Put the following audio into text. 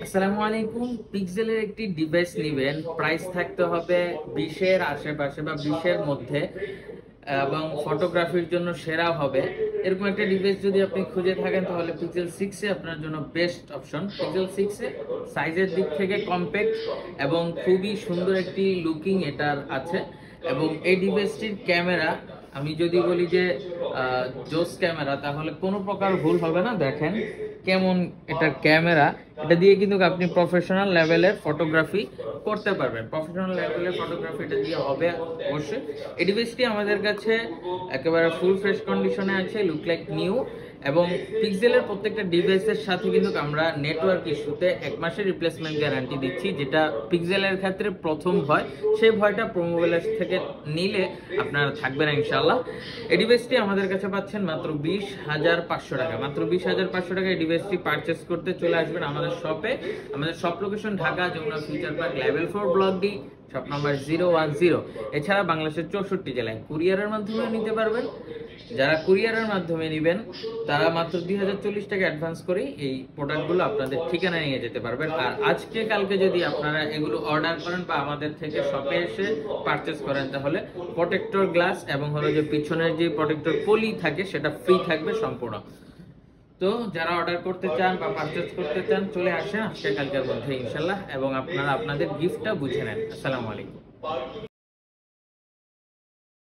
আসসালামু আলাইকুম। পিক্সেলের একটি ডিভাইস নেবেন, প্রাইস থাকতে হবে 20-এর আশেপাশে বা 20-এর মধ্যে, এবং ফটোগ্রাফির জন্য সেরা হবে। এরকম একটা ডিভাইস যদি আপনি খুঁজে থাকেন তাহলে পিক্সেল 6 আপনার জন্য বেস্ট অপশন। পিক্সেল 6 সাইজের দিক থেকে কম্প্যাক্ট এবং খুবই সুন্দর একটি লুকিং এটার আছে। এবং এই ডিভাইসটির ক্যামেরা, আমি যদি বলি যে জোস ক্যামেরা, তাহলে কোনো প্রকার ভুল হবে না। দেখেন কেমন এটার ক্যামেরা, এটা দিয়ে কিন্তু আপনি প্রফেশনাল লেভেলের ফটোগ্রাফি করতে পারবেন। প্রফেশনাল লেভেলের ফটোগ্রাফি এটা দিয়ে হবে অবশ্যই। এই ডিভাইসটি আমাদের কাছে একেবারে ফুল ফ্রেশ কন্ডিশনে আছে, লুক লাইক নিউ। এবং পিক্সেলের প্রত্যেকটা ডিভাইসের সাথে কিন্তু আমরা নেটওয়ার্ক ইস্যুতে 1 মাসের রিপ্লেসমেন্ট গ্যারান্টি দিচ্ছি, যেটা পিক্সেলের ক্ষেত্রে প্রথম ভয়। সেই ভয়টা প্রোমোবাইলের থেকে নিলে আপনারা থাকবে না ইনশাল্লাহ। এই ডিভাইসটি আমাদের কাছে পাচ্ছেন মাত্র 20,500 টাকা। মাত্র 20,500 টাকা এই ডিভাইসটি পারচেস করতে চলে আসবেন আমাদের শপে। আমাদের shop location Dhaka, Jamuna future park, level 4, block D, shop number 010। এছাড়া বাংলাদেশের 64 জেলায় কুরিয়ারের মাধ্যমে নিতে পারবেন। যারা কুরিয়ারের মাধ্যমে নেবেন তারা মাত্র 2040 টাকা অ্যাডভান্স করেই এই প্রোডাক্টগুলো আপনাদের ঠিকানায় নিয়ে যেতে পারবেন। আর আজকে কালকে যদি আপনারা এগুলো অর্ডার করেন বা আমাদের থেকে শপে এসে পারচেস করেন, তাহলে প্রোটেক্টর গ্লাস এবং হলো যে পিছনের যে প্রোটেক্টর পলি থাকে সেটা ফ্রি থাকবে সম্পূর্ণ। তো যারা অর্ডার করতে চান বা পারচেস করতে চান চলে আসেন আজকে কালকের মধ্যে ইনশাল্লাহ, এবং আপনারা আপনাদের গিফটটা বুঝে নেন। আসসালামু আলাইকুম।